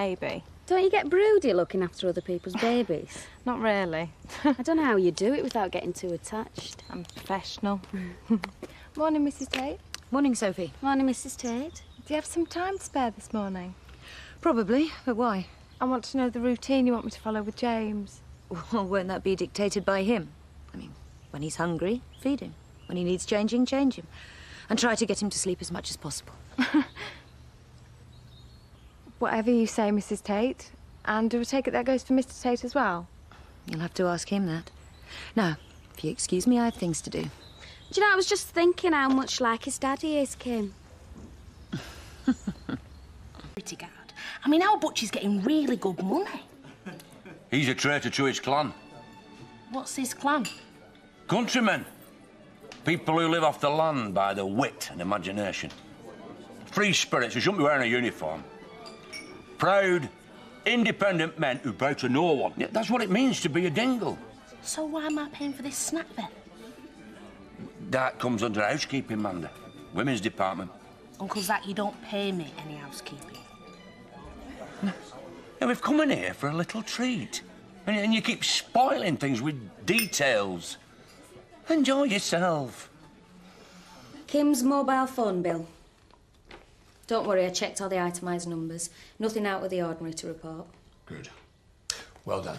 maybe. Don't you get broody looking after other people's babies? Not really. I don't know how you do it without getting too attached. I'm professional. Morning, Mrs. Tate. Morning, Sophie. Morning, Mrs. Tate. Do you have some time to spare this morning? Probably, but why? I want to know the routine you want me to follow with James. Well, won't that be dictated by him? I mean, when he's hungry, feed him. When he needs changing, change him. And try to get him to sleep as much as possible. Whatever you say, Mrs. Tate. And do I take it that goes for Mr. Tate as well? You'll have to ask him that. Now, if you excuse me, I have things to do. Do you know, I was just thinking how much like his daddy is, Kim. Pretty guard. I mean, our butcher's getting really good money. He's a traitor to his clan. What's his clan? Countrymen. People who live off the land by their wit and imagination. Free spirits who shouldn't be wearing a uniform. Proud, independent men who bow to no one. Yeah, that's what it means to be a Dingle. So why am I paying for this snack then? That comes under housekeeping, Manda. Women's department. Uncle Zach, you don't pay me any housekeeping. Now, we've come in here for a little treat. And you keep spoiling things with details. Enjoy yourself. Kim's mobile phone bill. Don't worry, I checked all the itemised numbers. Nothing out of the ordinary to report. Good. Well done.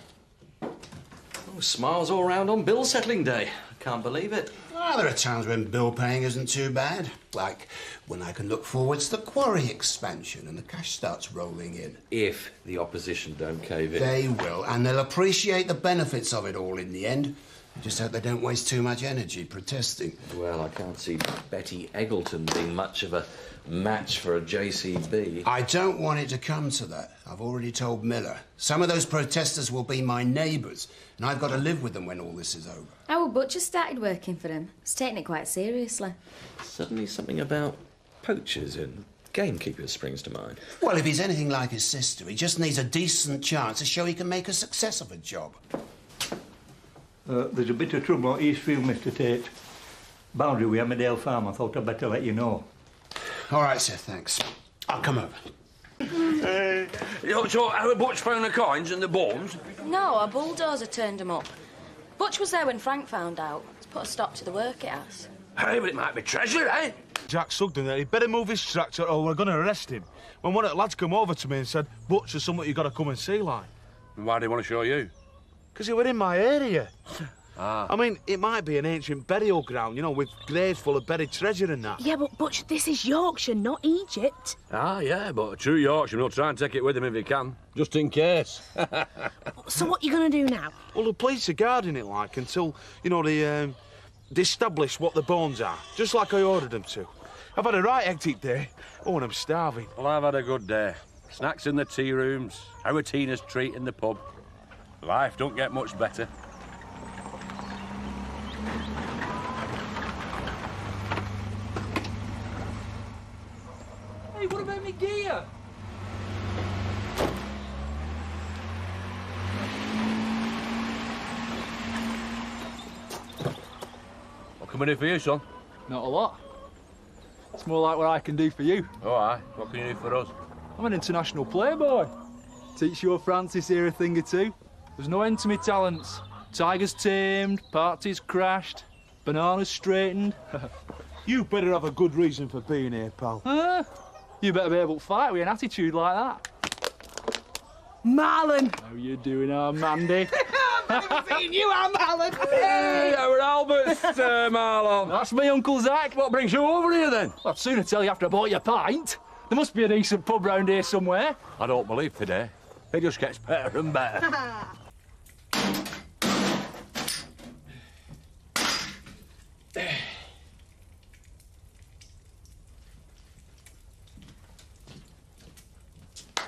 Oh, smiles all round on bill settling day. I can't believe it. Ah, there are times when bill paying isn't too bad. Like when I can look forward to the quarry expansion and the cash starts rolling in. If the opposition don't cave in. They will, and they'll appreciate the benefits of it all in the end. I just hope they don't waste too much energy protesting. Well, I can't see Betty Eggleton being much of a match for a JCB. I don't want it to come to that. I've already told Miller. Some of those protesters will be my neighbours, and I've got to live with them when all this is over. Our butcher started working for him. He's taking it quite seriously. Suddenly something about poachers and gamekeepers springs to mind. Well, if he's anything like his sister, he just needs a decent chance to show he can make a success of a job. There's a bit of trouble at Eastfield, Mr. Tate. Boundary with Emmerdale Farm. I thought I'd better let you know. All right, sir, thanks. I'll come over. So, how Butch found the coins and the bones? No, a bulldozer turned him up. Butch was there when Frank found out. It's put a stop to the work it has. Hey, but it might be treasure, eh? Jack Sugden there, he'd better move his tractor or we're going to arrest him. When one of the lads come over to me and said, Butch, there's something you got to come and see, like. Why do you want to show you? Because he were in my area. Ah. I mean, it might be an ancient burial ground, you know, with graves full of buried treasure and that. Yeah, but Butch, this is Yorkshire, not Egypt. Ah, yeah, but a true Yorkshireman will try and take it with him if he can, just in case. So what you going to do now? Well, the police are guarding it, like, until, you know, they establish what the bones are, just like I ordered them to. I've had a right hectic day. Oh, and I'm starving. Well, I've had a good day. Snacks in the tea rooms, our Tina's treat in the pub. Life don't get much better. Hey, what about me gear? What can we do for you, son? Not a lot. It's more like what I can do for you. Oh, aye. What can you do for us? I'm an international playboy. Teach your Francis here a thing or two. There's no end to me talents. Tigers tamed, parties crashed, bananas straightened. You better have a good reason for being here, pal. Huh? You better be able to fight with an attitude like that. Marlon! How you doing, Mandy? I've never seen you, Marlon! Hey, our Albert's, Marlon. That's me, Uncle Zach. What brings you over here, then? I'd sooner tell you after I bought you a pint. There must be a decent pub round here somewhere. I don't believe today. It just gets better and better.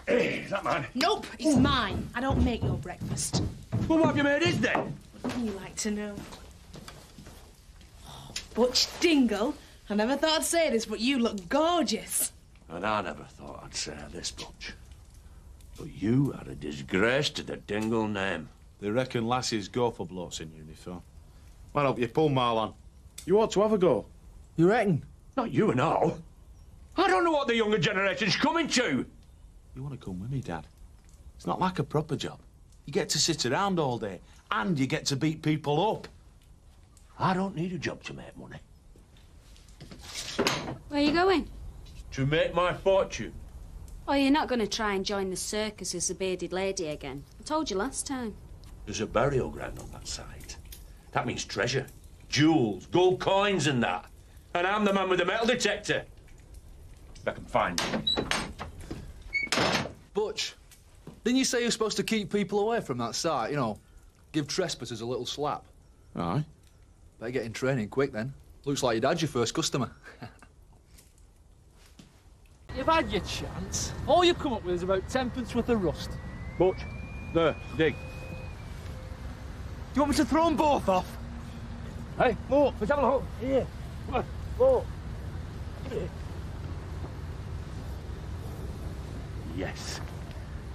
Hey, is that mine? Nope, it's mine. I don't make your breakfast. Well, what have you made his then? You like to know. Oh, Butch Dingle. I never thought I'd say this, but you look gorgeous. And I never thought I'd say this much. But you are a disgrace to the Dingle name. They reckon lassies go for blokes in uniform. Why don't you pull, Marlon? You ought to have a go. You reckon? Not you and all. I don't know what the younger generation's coming to. You want to come with me, Dad? It's not like a proper job. You get to sit around all day, and you get to beat people up. I don't need a job to make money. Where are you going? To make my fortune. Oh, you're not going to try and join the circus as a bearded lady again. I told you last time. There's a burial ground on that site. That means treasure, jewels, gold coins and that. And I'm the man with the metal detector. If I can find it. Butch, didn't you say you're supposed to keep people away from that site? You know, give trespassers a little slap. Aye. Better get in training quick then. Looks like your dad's your first customer. You've had your chance. All you've come up with is about 10pence worth of rust. Butch, there, dig. Do you want me to throw them both off? Hey, look, let's have a look. Here. Come on, look. Here. Yes.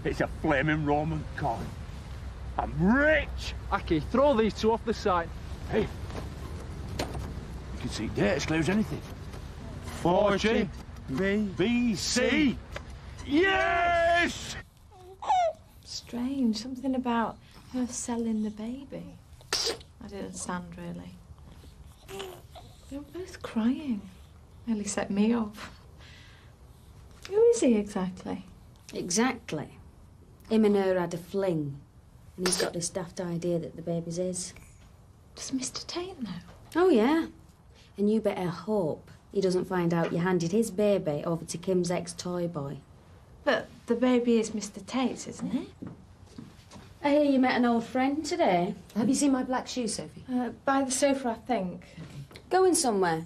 It's a flaming Roman coin. I'm rich! Aki, throw these two off the site. Hey. You can see date as clear as anything. 40 BC! Yes! Strange. Something about her selling the baby. I didn't understand, really. They were both crying. Nearly set me off. Who is he exactly? Exactly. Him and her had a fling. And he's got this daft idea that the baby's his. Does Mr. Tate know? Oh, yeah. And you better hope he doesn't find out you handed his baby over to Kim's ex-toy boy. But the baby is Mr. Tate's, isn't it? I hear you met an old friend today. Have you seen my black shoe, Sophie? By the sofa, I think. Going somewhere?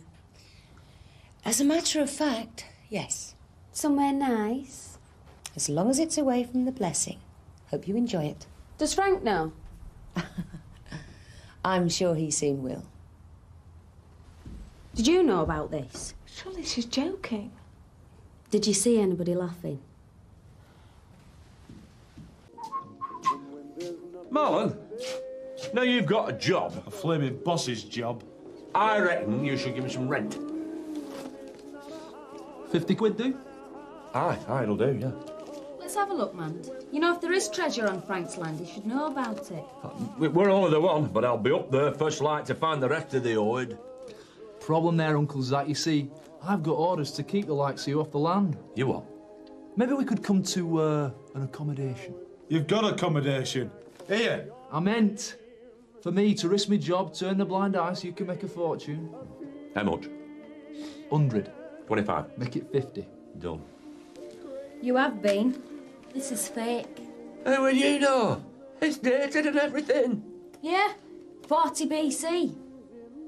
As a matter of fact, yes. Somewhere nice? As long as it's away from the blessing. Hope you enjoy it. Does Frank know? I'm sure he soon will. Did you know about this? Surely she's joking. Did you see anybody laughing? Marlon, now you've got a job. A flaming boss's job. I reckon you should give me some rent. 50 quid do? Aye, it'll do, yeah. Let's have a look, man. You know, if there is treasure on Frank's land, he should know about it. We're only the one, but I'll be up there first light to find the rest of the hoard. Problem there, Uncle Zach. You see, I've got orders to keep the likes of you off the land. You what? Maybe we could come to an accommodation. You've got accommodation. Here. I meant for me to risk my job, turn the blind eye so you can make a fortune. How much? 100. 25. Make it 50. Done. You have been. This is fake. How will you know? It's dated and everything. Yeah, 40 BC.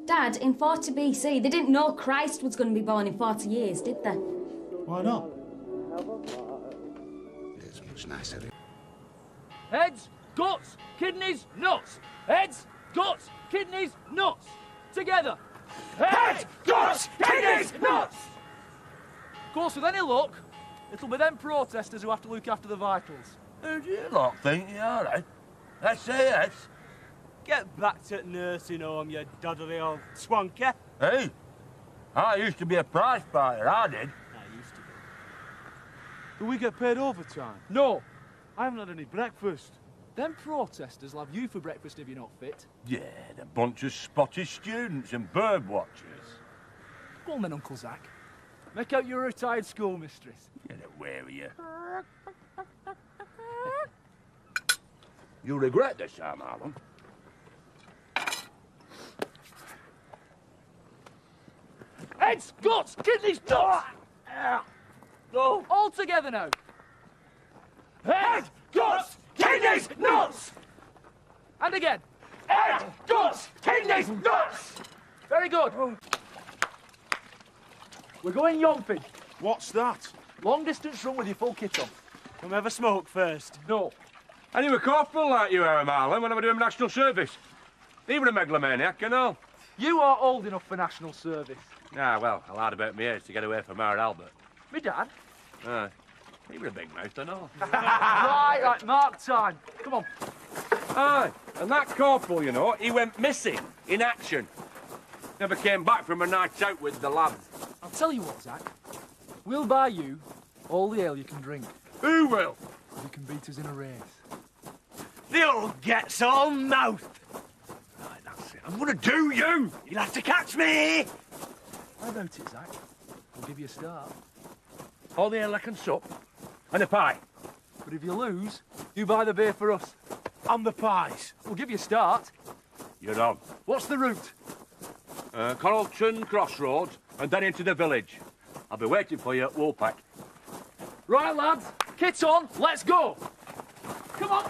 Dad, in 40 BC, they didn't know Christ was going to be born in 40 years, did they? Why not? It's much nicer. Heads, guts, kidneys, nuts. Heads, guts, kidneys, nuts. Together. Heads, guts, kidneys, nuts. Of course, with any luck, it'll be them protesters who have to look after the vitals. Who do you lot think you are, eh? SAS? Get back to nursing home, you doddery old swanker. Hey, I used to be a prize fighter, I did. I used to be. Do we get paid overtime? No, I haven't had any breakfast. them protesters will have you for breakfast if you're not fit. Yeah, a bunch of spotted students and bird watchers. Go on then, Uncle Zach. Make out you're a retired schoolmistress. Get away with you. You'll regret this, Sam Allen. Heads, guts, kidneys, nuts! Go. All together now. Head, guts, kidneys, nuts! And again. Head, guts, kidneys, nuts! Very good. We're going yomping. What's that? Long distance run with your full kit on. Come have a smoke first. No. And you were corporal like you are, Marlon, when I was doing national service. You were a megalomaniac and all. You are old enough for national service. Ah, well, I lied about my age to get away from Howard Albert. Me dad. Aye. He was a big mouth and all. right, mark time. Come on. Aye, and that corporal, you know, he went missing in action. Never came back from a night out with the lads. I'll tell you what, Zach. We'll buy you all the ale you can drink. Who will? Who can beat us in a race? The old gets all mouth. Right, that's it. I'm gonna do you. You'll have to catch me. How about it, Zach? I'll give you a start. All the ale and sup, and a pie. But if you lose, you buy the beer for us. And the pies. We'll give you a start. You're on. What's the route? Carlton Crossroads, and then into the village. I'll be waiting for you at Woolpack. Right, lads. Kit on. Let's go. Come on.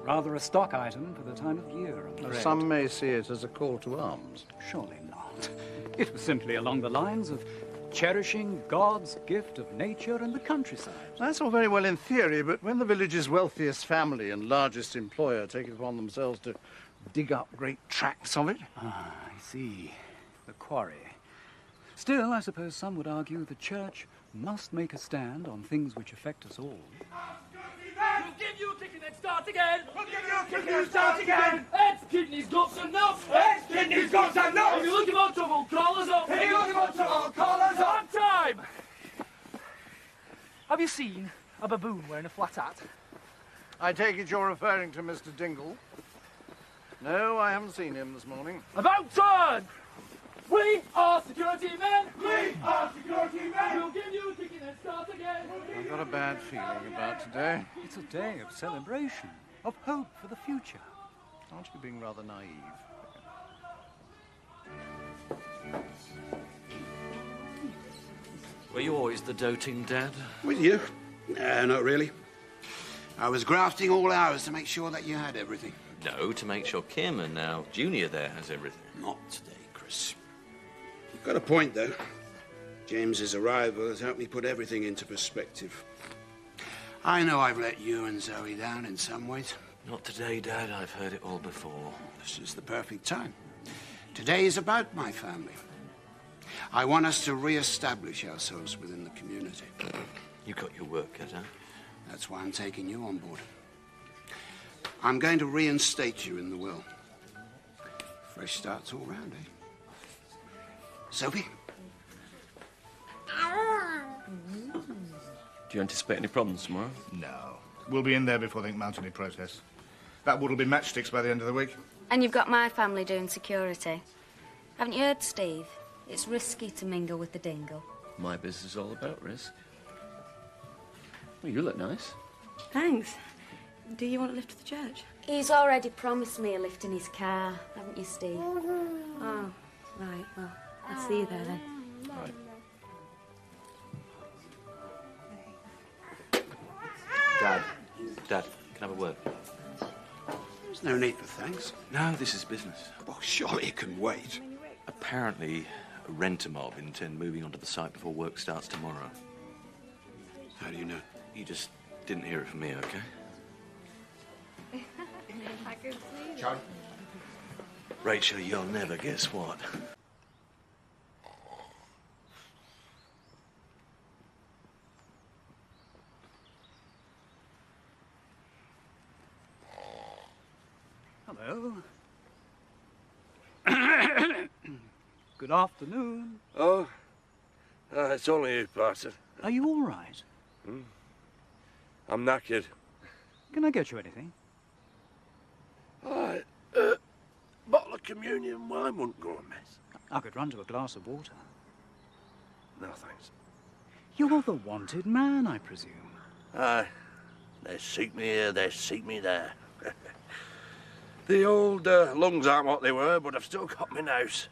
Rather a stock item for the time of year, I'm afraid. Some may see it as a call to arms. Surely not. It was simply along the lines of cherishing God's gift of nature and the countryside. That's all very well in theory, but when the village's wealthiest family and largest employer take it upon themselves to dig up great tracts of it... Ah, I see. The quarry. Still, I suppose some would argue the church must make a stand on things which affect us all. We'll give you a kick and then start again. We'll give you a kick and then start again. Heads, kidneys, guts and nuts. Heads, kidneys, guts and nuts. If you're looking for trouble, call us up. If you're looking for trouble, call us up. On time. Have you seen a baboon wearing a flat hat? I take it you're referring to Mr. Dingle? No, I haven't seen him this morning. About turn. We are security men. We are security men. We'll give you a kick and then start again. I've got a bad feeling about today. It's a day of celebration, of hope for the future. Aren't you being rather naive? Were you always the doting dad? With you? Not really. I was grafting all hours to make sure that you had everything. No, to make sure Kim and now Junior there has everything. Not today, Chris. You've got a point, though. James's arrival has helped me put everything into perspective. I know I've let you and Zoe down in some ways. Not today, Dad. I've heard it all before. This is the perfect time. Today is about my family. I want us to re-establish ourselves within the community. You got your work cut out. That's why I'm taking you on board. I'm going to reinstate you in the will. Fresh starts all round, eh? Sophie? Do you anticipate any problems tomorrow? No. We'll be in there before they can mount any protests. That wood will be matchsticks by the end of the week. And you've got my family doing security. Haven't you heard, Steve? It's risky to mingle with the Dingle. My business is all about risk. Well, you look nice. Thanks. Do you want a lift to the church? He's already promised me a lift in his car, haven't you, Steve? Oh, right. Well, I'll see you there then. Right. Dad, can I have a word? There's no need for thanks. No, this is business. Well, surely it can wait. Apparently, a renter mob intend moving onto the site before work starts tomorrow. How do you know? You just didn't hear it from me, okay? I can see Charlie? Rachel, you'll never guess what. Hello. Good afternoon. Oh, it's only you, Parson. Are you all right? I'm knackered. Can I get you anything? Aye, bottle of communion wine wouldn't go amiss. I could run to a glass of water. No, thanks. You're the wanted man, I presume. Aye, they seek me here, they seek me there. The old lungs aren't what they were, but I've still got my nose.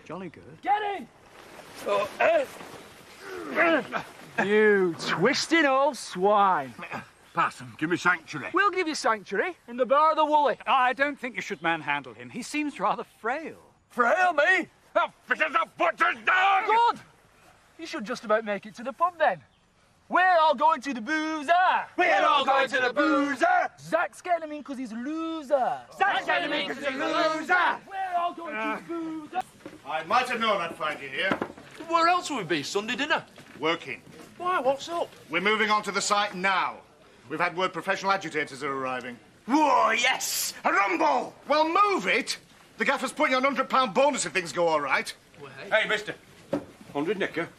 Jolly good. Get in! Oh, You twisting old swine. Parson, give me sanctuary. We'll give you sanctuary in the bar of the Woolly. I don't think you should manhandle him. He seems rather frail. Frail me? The fit as a butcher's dog! Good! You should just about make it to the pub then. We're all going to the boozer. We're all going to the boozer. Zach's getting him in because he's a loser. Zach's getting him in because he's a loser. We're all going to the boozer. I might have known I'd find you here. Where else would we be? Sunday dinner? Working. Why, what's up? We're moving on to the site now. We've had word professional agitators are arriving. Whoa, yes! A rumble! Well, move it! The gaffer's putting you on £100 bonus if things go all right. Hey, mister. 100 nicker.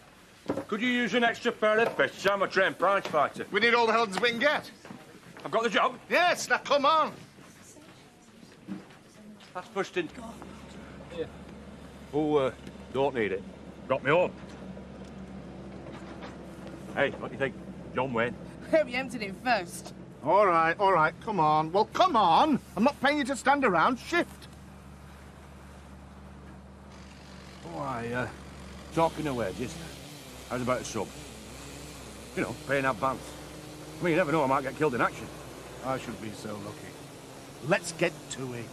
Could you use an extra pair of fists? I'm a trained prize fighter. We need all the help we can get. I've got the job. Yes, now come on. That's first in. Yeah. Oh, don't need it. Got me home. Hey, what do you think? John Wayne. Hope you emptied it first. All right, come on. Well, come on. I'm not paying you to stand around. Shift. Oh, talking of wages, how's about a sub? You know, pay in advance. I mean, you never know, I might get killed in action. I should be so lucky. Let's get to it.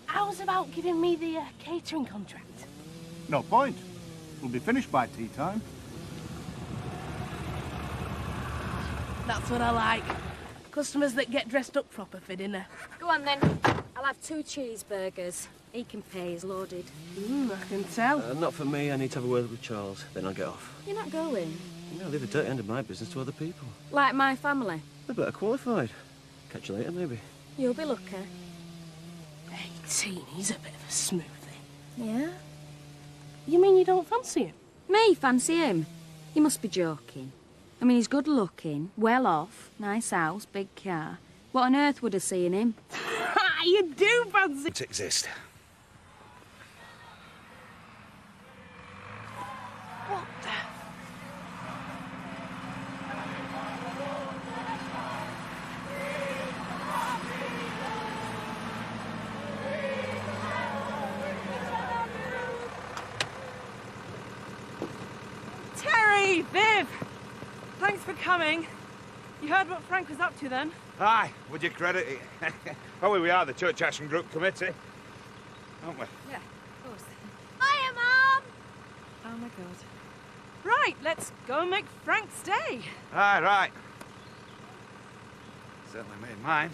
How's about giving me the catering contract? No point. We'll be finished by tea time. That's what I like. Customers that get dressed up proper for dinner. Go on, then. I'll have 2 cheeseburgers. He can pay, he's loaded. I can tell. Not for me. I need to have a word with Charles. Then I'll get off. You're not going? No, leave the dirty end of my business to other people. Like my family? They're better qualified. Catch you later, maybe. You'll be lucky. 18, he's a bit of a smoothie. Yeah? You mean you don't fancy him? Me fancy him? You must be joking. I mean, he's good looking, well off, nice house, big car. What on earth would I see in him? You do fancy... It exist. What the... Terry! Viv! Thanks for coming. You heard what Frank was up to then? Aye, would you credit it? Oh, we are the Church Action Group Committee, aren't we? Yeah, of course. Hiya, Mum! Oh, my God. Right, let's go and make Frank's day. Aye, right. Certainly made mine.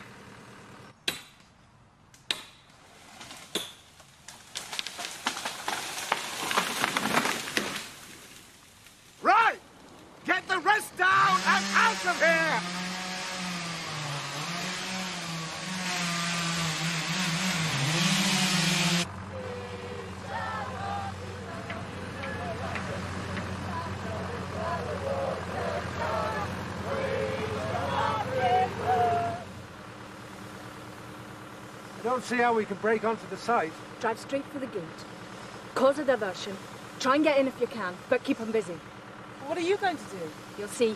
Right! Get the rest down and out of here! I don't see how we can break onto the site. Drive straight for the gate. Cause a diversion. Try and get in if you can, but keep them busy. What are you going to do? You'll see.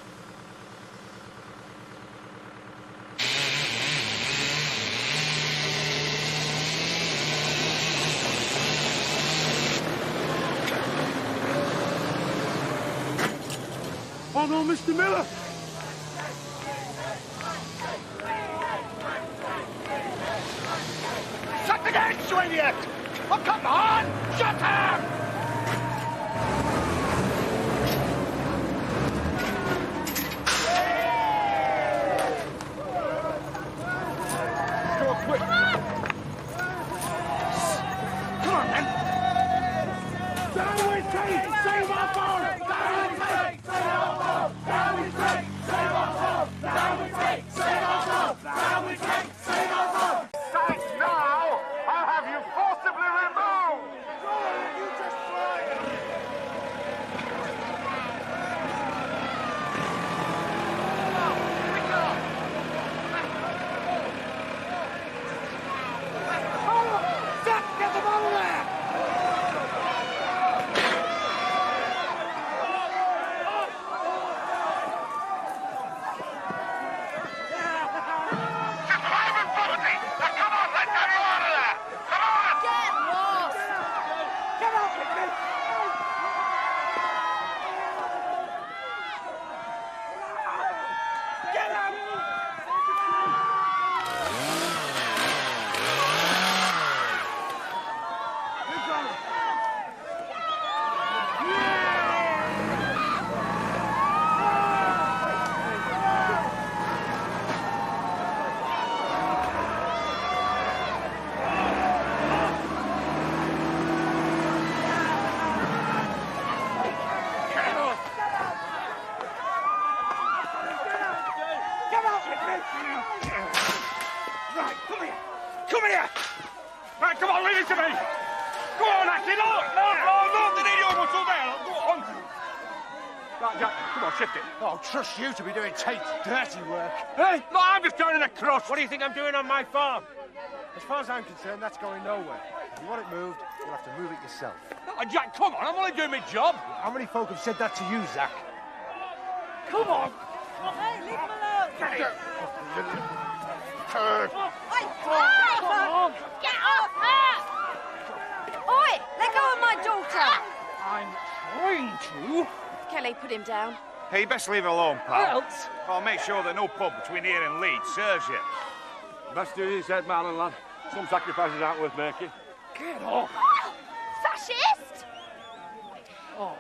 Oh no, Mr. Miller! Shut the gates, you idiot! Oh, come on! Shut him! Go on, quick! Come on, then! Down with Tate! Save our boat! Down with Tate! Save our boat! Down with Tate! Save our boat! Down with Tate! Save our boat! Down with Tate! Save our boat! Thanks now! I'll have you forcibly removed! You just try it! Get them over there! Right, come here! Come here! Right, come on, leave it to me! Go on, Acky, look! Look, they need your muscle there. Go on. Right, Jack, come on, shift it. Oh, trust you to be doing Tate's dirty work. Hey, look, I'm just turning the crust. What do you think I'm doing on my farm? As far as I'm concerned, that's going nowhere. If you want it moved, you'll have to move it yourself. Oh, Jack, come on, I'm only doing my job. How many folk have said that to you, Zach? Come on. Hey, leave him alone! Get it. Get off her! Oi, let go of my daughter! I'm trying to. Kelly, put him down. Hey, you best leave it alone, pal. What else? I'll make sure that no pub between here and Leeds serves you. Best do as you said, Marlon, lad. Some sacrifices aren't worth making. Get off! Fascist! Oh.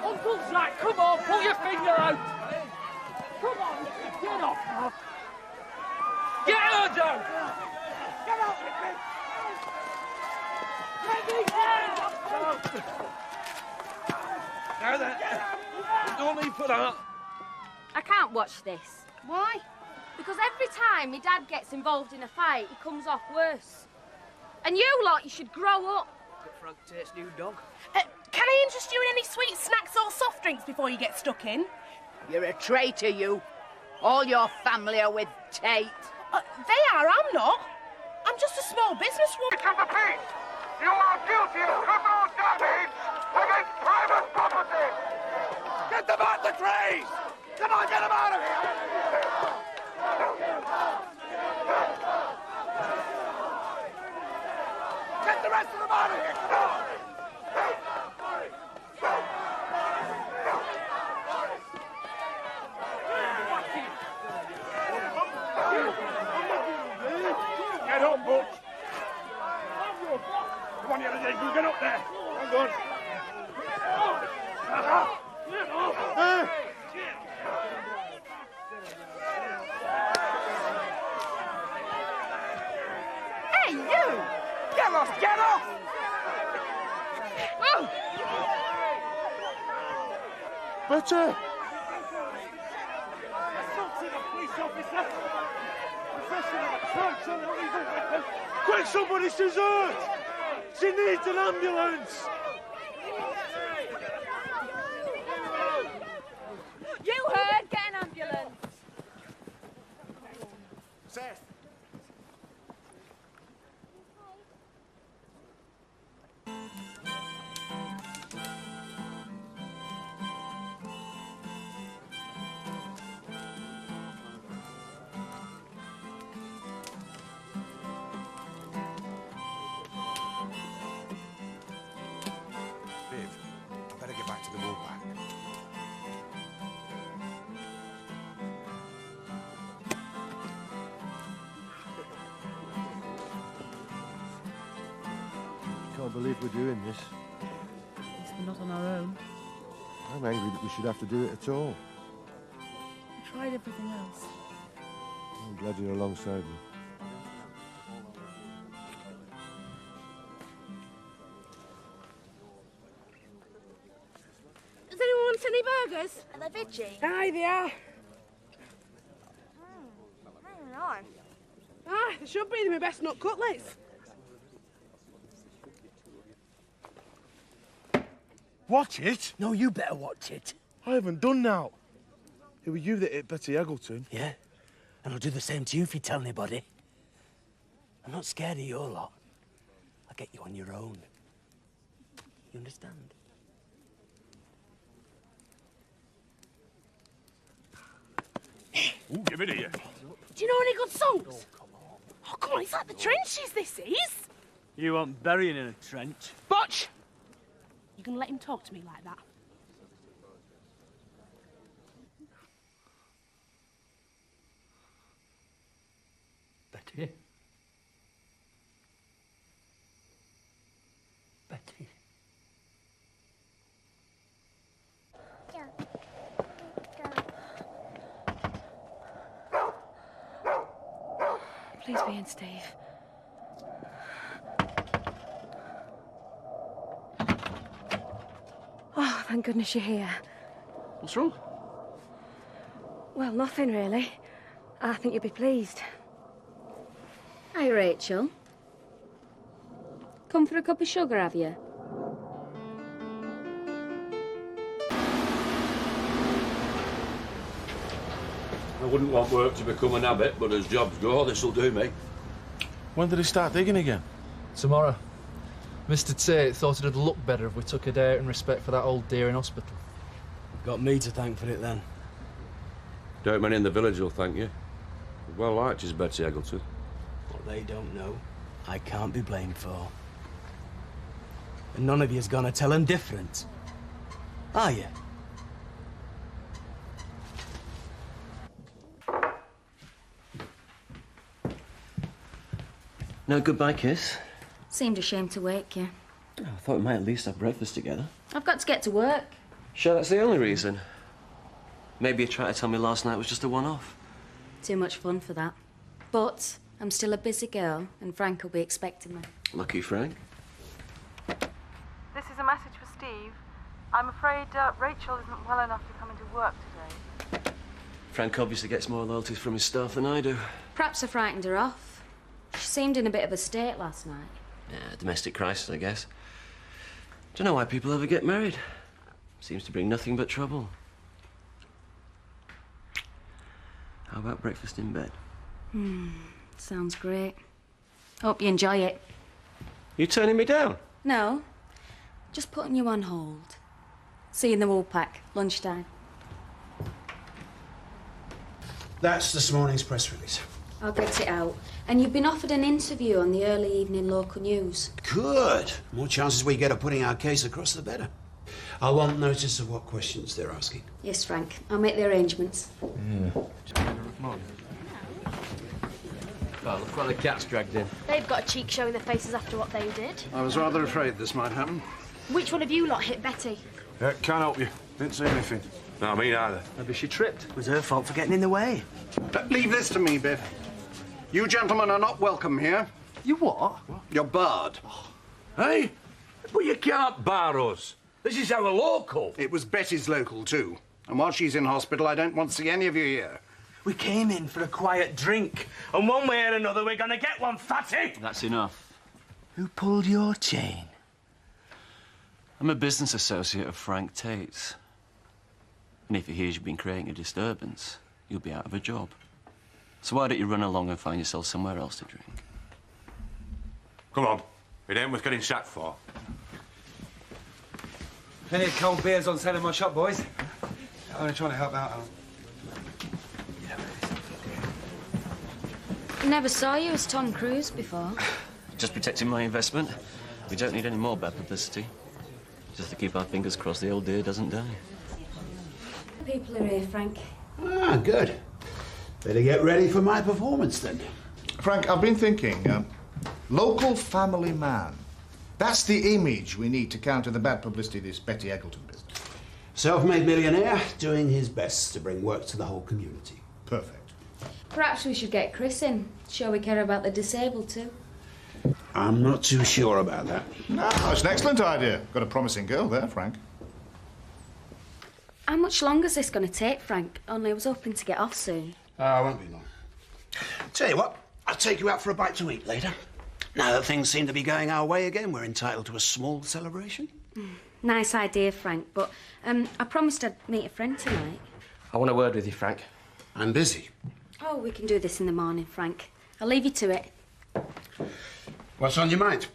Uncle Zach, come on, pull your finger out. Come on, get off her. Get her down. Get out with me! Now then, no need for that. I can't watch this. Why? Because every time my dad gets involved in a fight, he comes off worse. And you lot, you should grow up. Got Frank Tate's new dog. Can I interest you in any sweet snacks or soft drinks before you get stuck in? You're a traitor, you. All your family are with Tate. They are, I'm not. I'm just a small businesswoman. To the peace! You are guilty of criminal damage against private property! Get them out the trees! Come on, get them out of here! Get the rest of them out of here! Come on! Get up, Butch! Come on, you little get up there! Hang on! Hey, you! Get off! Get off! Oh! Better! Assaulting a police officer! Possession of a truncheon and illegal weapon! Quick, somebody, she's hurt! She needs an ambulance! You heard, get an ambulance. Seth! Viv, I better get back to the wallback. Can't believe we're doing this. At least we're not on our own. I'm angry that we should have to do it at all. We tried everything else. I'm glad you're alongside me. Does anyone want any burgers? Are they veggie? Aye, they are. Nice. Aye, they should be. They're my best nut cutlets. Watch it? No, you better watch it. I haven't done now. It was you that hit Betty Eggleton. Yeah? And I'll do the same to you if you tell anybody. I'm not scared of your lot. I'll get you on your own. You understand? Ooh, give it here. Do you know any good songs? Oh, come on, it's like the trenches, this is. You want burying in a trench? Butch! You gonna let him talk to me like that? Betty? Betty. Please be in, Steve. Oh, thank goodness you're here. What's wrong? Well, nothing really. I think you'll be pleased. Hi, Rachel. Come for a cup of sugar, have you? I wouldn't want work to become an habit, but as jobs go, this'll do me. When did he start digging again? Tomorrow. Mr. Tate thought it'd look better if we took a day out in respect for that old dear in hospital. Got me to thank for it then. Dirt men in the village will thank you. Well liked is Betsy Eggleton. What they don't know, I can't be blamed for. And none of you's gonna tell them different. Are you? No goodbye kiss? Seemed ashamed to wake you. Oh, I thought we might at least have breakfast together. I've got to get to work. Sure, that's the only reason. Maybe you tried to tell me last night was just a one-off. Too much fun for that. But I'm still a busy girl, and Frank will be expecting me. Lucky Frank. This is a message for Steve. I'm afraid Rachel isn't well enough to come into work today. Frank obviously gets more loyalties from his staff than I do. Perhaps I frightened her off. She seemed in a bit of a state last night. Yeah, domestic crisis, I guess. Don't know why people ever get married. Seems to bring nothing but trouble. How about breakfast in bed? Sounds great. Hope you enjoy it. You turning me down? No, just putting you on hold. See you in the Woolpack, lunchtime. That's this morning's press release. I'll get it out. And you've been offered an interview on the early evening local news. Good. More chances we get of putting our case across, the better. I want notice of what questions they're asking. Yes, Frank. I'll make the arrangements. Oh, look what the cat's dragged in. They've got a cheek showing their faces after what they did. I was rather afraid this might happen. Which one of you lot hit Betty? Can't help you. Didn't see anything. No, me neither. Maybe she tripped. It was her fault for getting in the way. Leave this to me, Biff. You gentlemen are not welcome here. You what? You're barred. Hey? But you can't bar us. This is our local. It was Betty's local, too. And while she's in hospital, I don't want to see any of you here. We came in for a quiet drink, and one way or another we're gonna get one, fatty! That's enough. Who pulled your chain? I'm a business associate of Frank Tate's. And if he hears you've been creating a disturbance, you'll be out of a job. So why don't you run along and find yourself somewhere else to drink? Come on. It ain't worth getting sacked for. Plenty of cold beers on sale in my shop, boys. I'm only trying to help out, Alan. Never saw you as Tom Cruise before. Just protecting my investment. We don't need any more bad publicity. Just to keep our fingers crossed the old dear doesn't die. People are here, Frank. Ah, good. Better get ready for my performance, then. Frank, I've been thinking, local family man. That's the image we need to counter the bad publicity of this Betty Eggleton business. Self-made millionaire, doing his best to bring work to the whole community. Perfect. Perhaps we should get Chris in. Show we care about the disabled, too. I'm not too sure about that. No, that's an excellent idea. Got a promising girl there, Frank. How much longer is this going to take, Frank? Only I was hoping to get off soon. I won't be long. Tell you what, I'll take you out for a bite to eat later. Now that things seem to be going our way again, we're entitled to a small celebration. Nice idea, Frank, but I promised I'd meet a friend tonight. I want a word with you, Frank. I'm busy. Oh, we can do this in the morning, Frank. I'll leave you to it. What's on your mind?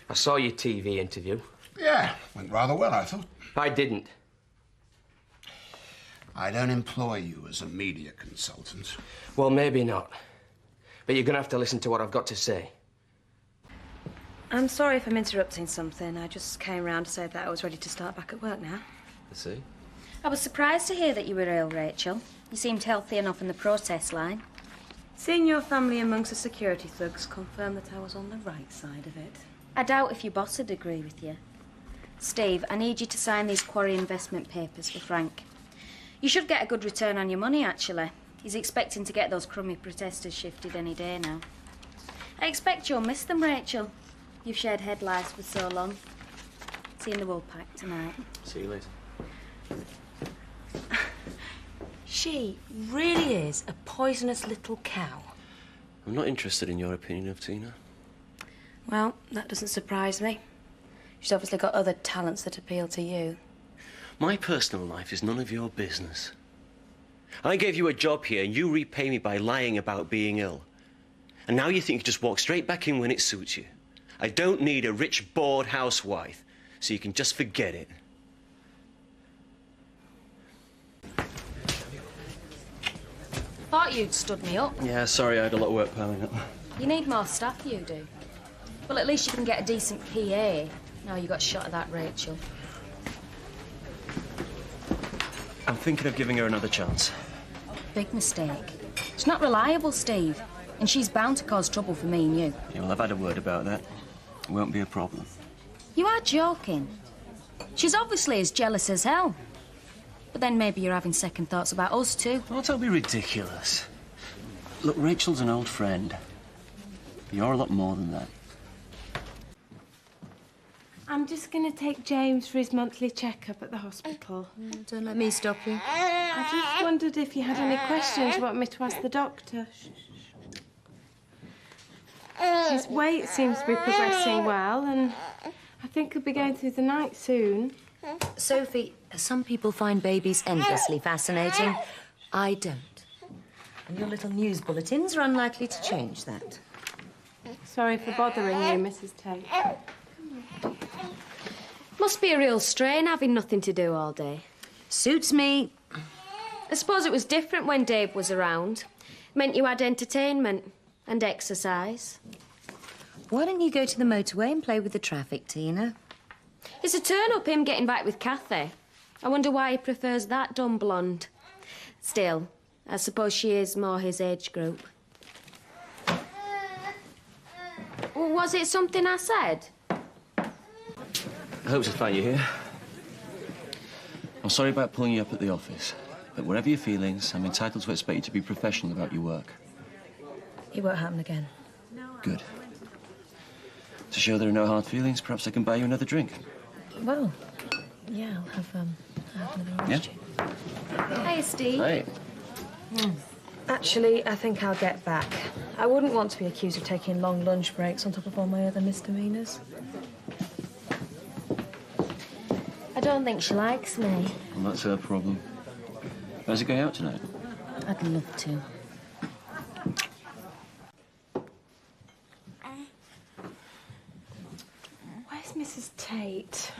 I saw your TV interview. Yeah, went rather well, I thought. I didn't. I don't employ you as a media consultant. Well, maybe not. But you're going to have to listen to what I've got to say. I'm sorry if I'm interrupting something. I just came round to say that I was ready to start back at work now. I see. I was surprised to hear that you were ill, Rachel. You seemed healthy enough in the protest line. Seeing your family amongst the security thugs confirmed that I was on the right side of it. I doubt if your boss would agree with you. Steve, I need you to sign these quarry investment papers for Frank. You should get a good return on your money, actually. He's expecting to get those crummy protesters shifted any day now. I expect you'll miss them, Rachel. You've shared headlights for so long. See you in the Woolpack tonight. See you later. She really is a poisonous little cow. I'm not interested in your opinion of Tina. Well, that doesn't surprise me. She's obviously got other talents that appeal to you. My personal life is none of your business. I gave you a job here, and you repay me by lying about being ill. And now you think you can just walk straight back in when it suits you. I don't need a rich, bored housewife, so you can just forget it. Thought you'd stood me up. Yeah, sorry, I had a lot of work piling up. You need more staff, you do. Well, at least you can get a decent PA. Now you got shot of that, Rachel. I'm thinking of giving her another chance. Big mistake. She's not reliable, Steve. And she's bound to cause trouble for me and you. Yeah, well, I've had a word about that. It won't be a problem. You are joking. She's obviously as jealous as hell. But then maybe you're having second thoughts about us, too. Oh, don't be ridiculous. Look, Rachel's an old friend. You're a lot more than that. I'm just going to take James for his monthly checkup at the hospital. Don't let me stop you. I just wondered if you had any questions you want me to ask the doctor. His weight seems to be progressing well, and I think he'll be going through the night soon. Sophie, some people find babies endlessly fascinating. I don't. And your little news bulletins are unlikely to change that. Sorry for bothering you, Mrs. Tate. Must be a real strain having nothing to do all day. Suits me. I suppose it was different when Dave was around. Meant you had entertainment and exercise. Why don't you go to the motorway and play with the traffic, Tina? It's a turn up him getting back with Kathy. I wonder why he prefers that dumb blonde. Still, I suppose she is more his age group. Was it something I said? I hope to find you here. I'm sorry about pulling you up at the office, but whatever your feelings, I'm entitled to expect you to be professional about your work. It won't happen again. Good. To show there are no hard feelings, perhaps I can buy you another drink. Well, yeah, I'll have another orange juice. Hey, Steve. Hey. Actually, I think I'll get back. I wouldn't want to be accused of taking long lunch breaks on top of all my other misdemeanours. I don't think she likes me. Well, that's her problem. How's it going out tonight? I'd love to. Where's Mrs. Tate?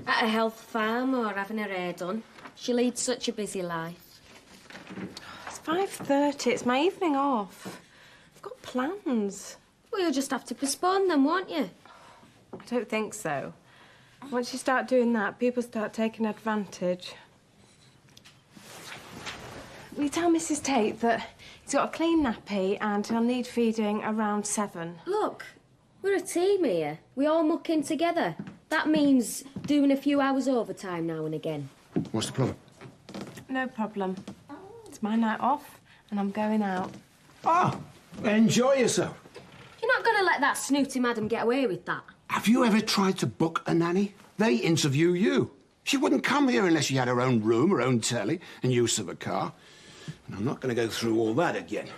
At a health farm or having her hair done. She leads such a busy life. It's 5:30. It's my evening off. I've got plans. Well, you'll just have to postpone them, won't you? I don't think so. Once you start doing that, people start taking advantage. Will you tell Mrs. Tate that he's got a clean nappy and he'll need feeding around 7? Look, we're a team here. We all muck in together. That means doing a few hours overtime now and again. What's the problem? No problem. It's my night off and I'm going out. Ah, enjoy yourself. You're not going to let that snooty madam get away with that. Have you ever tried to book a nanny? They interview you. She wouldn't come here unless she had her own room, her own telly, and use of a car. And I'm not going to go through all that again.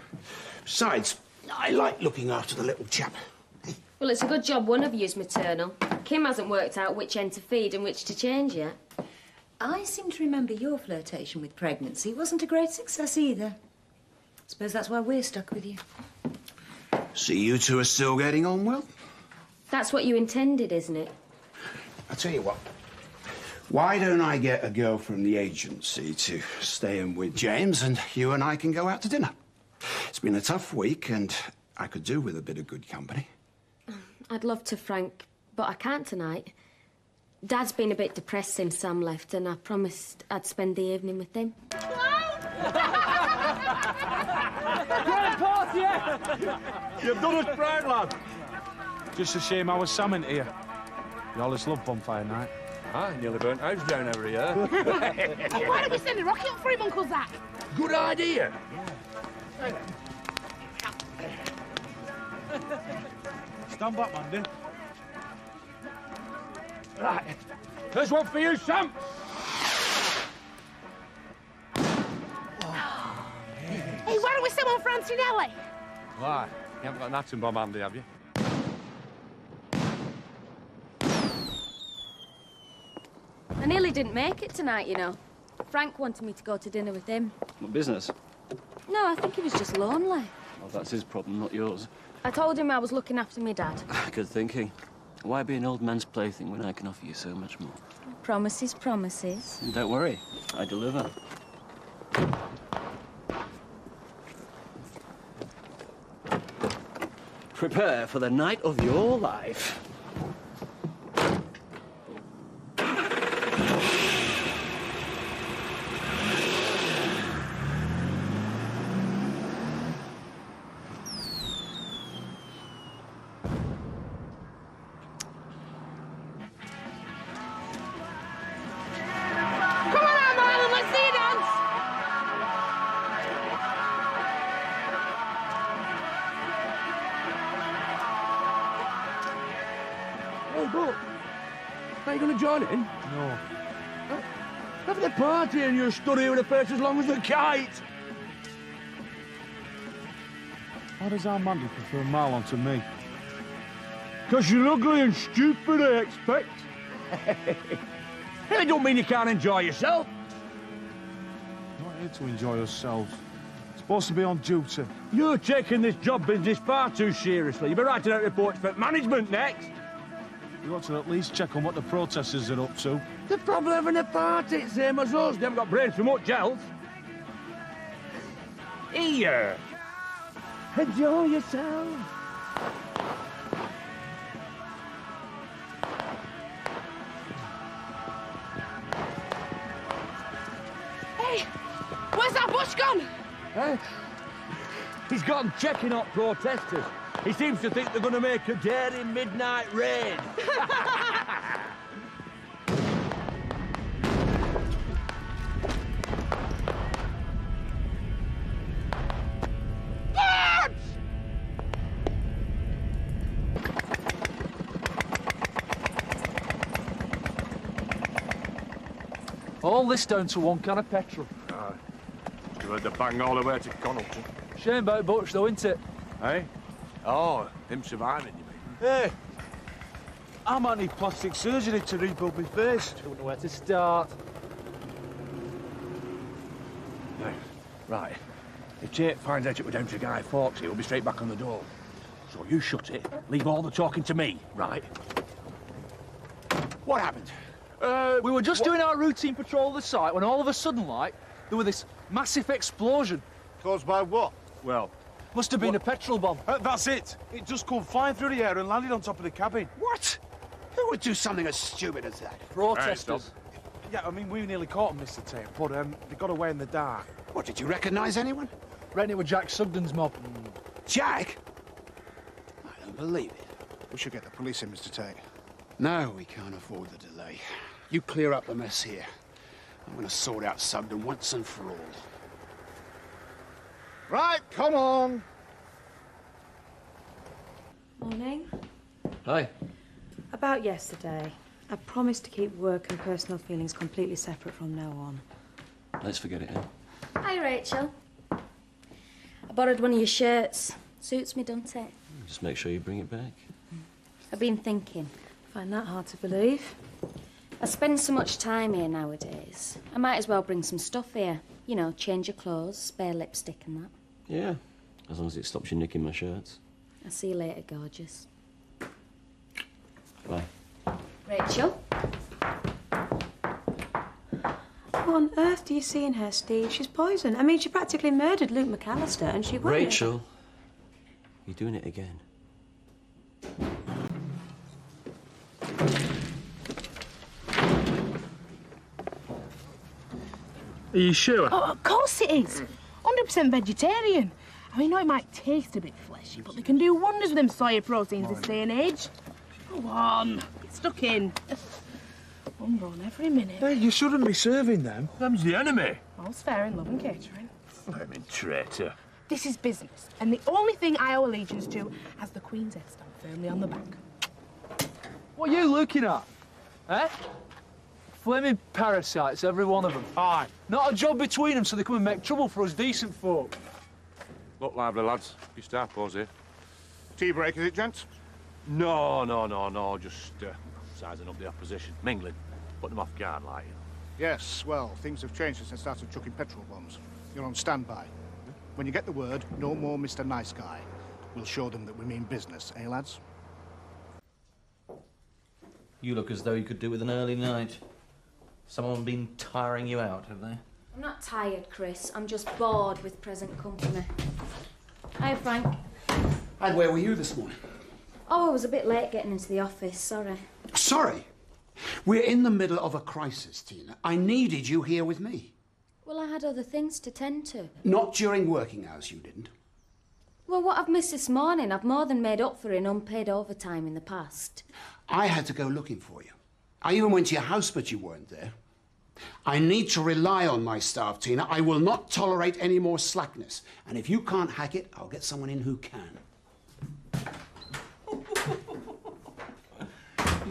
Besides, I like looking after the little chap. Well, it's a good job one of you's maternal. Kim hasn't worked out which end to feed and which to change yet. I seem to remember your flirtation with pregnancy wasn't a great success either. Suppose that's why we're stuck with you. See, you two are still getting on well? That's what you intended, isn't it? I'll tell you what. Why don't I get a girl from the agency to stay in with James and you and I can go out to dinner? It's been a tough week and I could do with a bit of good company. I'd love to, Frank, but I can't tonight. Dad's been a bit depressed since Sam left and I promised I'd spend the evening with him. Great party, yeah? You've done us proud, lad. Just a shame I was Sam into you. You always love bonfire night. I nearly burnt house down over here. Why don't we send a rocket up for him, Uncle Zach? Good idea. Stand back, Mandy. Right. There's one for you, Sam. Antonelli? Why? You haven't got an atom bomb handy, have you? I nearly didn't make it tonight, you know. Frank wanted me to go to dinner with him. What business? No, I think he was just lonely. Well, that's his problem, not yours. I told him I was looking after my dad. Good thinking. Why be an old man's plaything when I can offer you so much more? Promises, promises. And don't worry, I deliver. Prepare for the night of your life. Are you going to join in? No. Have the party and you'll stood here with a face as long as a kite. Why does our Mandy prefer Marlon to me? Because you're ugly and stupid, I expect. It don't mean you can't enjoy yourself. We're not here to enjoy ourselves. We're supposed to be on duty. You're taking this job business far too seriously. You'll be writing out reports for management next. We ought to at least check on what the protesters are up to. They're probably having a party, same as us. They haven't got brains for much else. Here. Enjoy yourself. Hey, where's that bush gone? Eh? He's gone checking up protesters. He seems to think they're going to make a daring midnight raid. All this down to one can of petrol. You heard the bang all the way to Connaughton. Shame about Butch, though, isn't it? Hey? Oh, him surviving, you mean? Hey, I might need plastic surgery to rebuild my face. Don't know where to start. Right. If Tate finds out it was down to Guy Fawkes, he'll be straight back on the door. So you shut it, leave all the talking to me, right? What happened? We were just doing our routine patrol of the site when all of a sudden, like, there was this massive explosion. Caused by what? Well... Must have been a petrol bomb. That's it. It just come flying through the air and landed on top of the cabin. What? Who would do something as stupid as that? Protesters. Yeah, I mean, we nearly caught them, Mr. Tate, but they got away in the dark. What, did you recognise anyone? Reckon it was Jack Sugden's mob. Jack? I don't believe it. We should get the police in, Mr. Tate. No, we can't afford the delay. You clear up the mess here. I'm going to sort out Sugden once and for all. Right, come on. Morning. Hi. About yesterday, I promised to keep work and personal feelings completely separate from now on. Let's forget it now. Hi, Rachel. I borrowed one of your shirts. Suits me, don't it? Just make sure you bring it back. I've been thinking. Find that hard to believe. I spend so much time here nowadays. I might as well bring some stuff here. You know, change your clothes, spare lipstick and that. Yeah, as long as it stops you nicking my shirts. I'll see you later, gorgeous. Bye. Rachel? What on earth do you see in her, Steve? She's poisoned. I mean, she practically murdered Luke McAllister and she won't. Rachel, you're doing it again. Are you sure? Oh, of course it is. 100% vegetarian. I mean, it might taste a bit fleshy, but they can do wonders with them soya proteins this day and age. Go on, get stuck in. One on every minute. Hey, you shouldn't be serving them. Them's the enemy. All's fair in love and catering. Flaming traitor. This is business, and the only thing I owe allegiance to has the Queen's head stamped firmly on the back. What are you looking at? Eh? Flaming parasites, every one of them. Aye. Not a job between them so they come and make trouble for us decent folk. Look lively, lads. You start pause here. Tea break, is it, gents? No. Just sizing up the opposition. Mingling. Putting them off guard, like, you know. Yes, well, things have changed since I started chucking petrol bombs. You're on standby. When you get the word, no more Mr. Nice Guy. We'll show them that we mean business, eh, lads? You look as though you could do with an early night. Someone been tiring you out, have they? I'm not tired, Chris. I'm just bored with present company. Hi, Frank. And where were you this morning? Oh, I was a bit late getting into the office. Sorry. Sorry? We're in the middle of a crisis, Tina. I needed you here with me. Well, I had other things to tend to. Not during working hours, you didn't. Well, what I've missed this morning, I've more than made up for in unpaid overtime in the past. I had to go looking for you. I even went to your house, but you weren't there. I need to rely on my staff, Tina. I will not tolerate any more slackness. And if you can't hack it, I'll get someone in who can.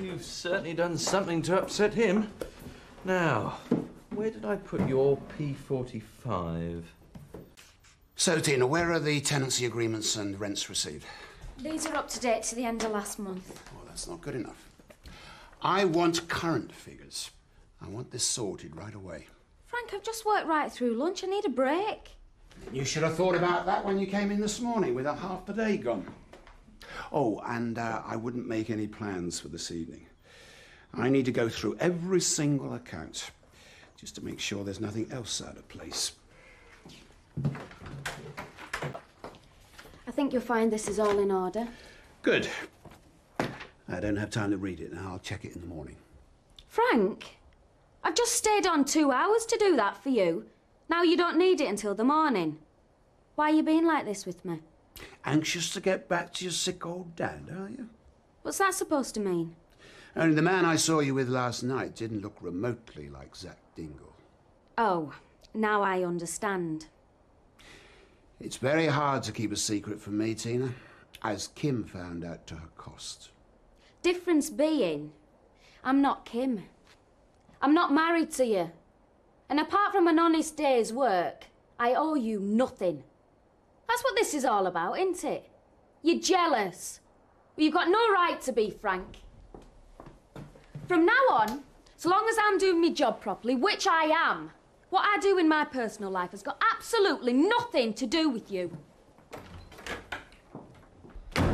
You've certainly done something to upset him. Now, where did I put your P45? So, Tina, where are the tenancy agreements and rents received? These are up to date to the end of last month. Well, that's not good enough. I want current figures. I want this sorted right away. Frank, I've just worked right through lunch. I need a break. You should have thought about that when you came in this morning with a half a day gone. Oh, and I wouldn't make any plans for this evening. I need to go through every single account just to make sure there's nothing else out of place. I think you'll find this is all in order. Good. I don't have time to read it now. I'll check it in the morning. Frank, I've just stayed on 2 hours to do that for you. Now you don't need it until the morning. Why are you being like this with me? Anxious to get back to your sick old dad, are you? What's that supposed to mean? Only the man I saw you with last night didn't look remotely like Zach Dingle. Oh, now I understand. It's very hard to keep a secret from me, Tina, as Kim found out to her cost. Difference being, I'm not Kim. I'm not married to you. And apart from an honest day's work, I owe you nothing. That's what this is all about, isn't it? You're jealous. Well, you've got no right to be, Frank. From now on, so long as I'm doing my job properly, which I am, what I do in my personal life has got absolutely nothing to do with you.